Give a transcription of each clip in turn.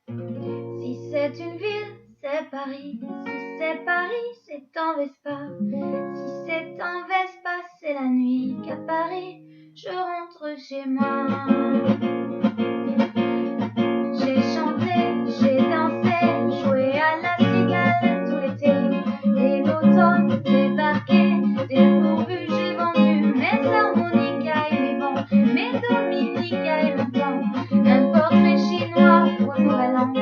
Si c'est une ville, c'est Paris. Si c'est Paris, c'est en Vespa. Si c'est en Vespa, c'est la nuit qu'à Paris, je rentre chez moi. J'ai chanté, j'ai dansé, joué à la cigale tout l'été. Et l'automne débarqué, dépourvu, j'ai vendu mes harmonicas et mes vents, mes dominicas et mon temps, un portrait chinois pour le nouvel an.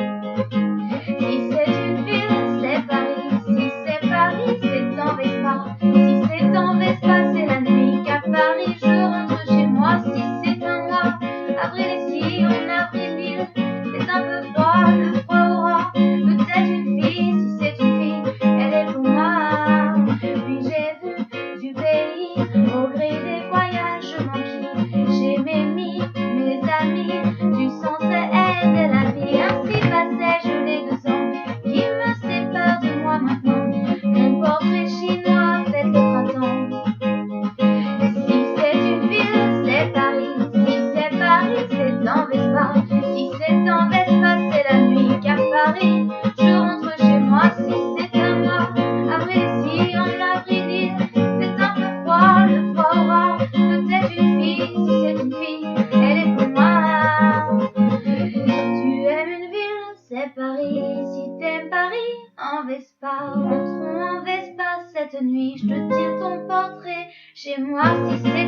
Si c'est une ville, c'est Paris. Si c'est Paris, c'est en Vespa. Si c'est en Vespa, c'est la nuit qu'à Paris, je rentre chez moi. Si c'est un mois, avril ici, en avril, c'est un peu froid, le froid aura peut-être une fille. Si c'est une fille, elle est pour moi. Puis j'ai vu du pays, au gré des voyages manqués. J'ai mes amis, du sens et de la vie. Ainsi passais-je les 2 ans qui me séparent de moi maintenant. Mon portrait chinois fête le printemps. Si c'est une ville, c'est Paris. Si c'est Paris, c'est en Vespa. Si c'est en Vespa, c'est la nuit qu'à Paris, je rentre chez moi. Si c'est un mois, avril ici, en avril, c'est un peu froid, le froid aura peut-être une fille. Si c'est une fille, elle est pour moi. Tu aimes une ville, c'est Paris. Si t'aimes Paris, en Vespa, rentrons en Vespa cette nuit. Je te tire ton portrait chez moi. Si c'est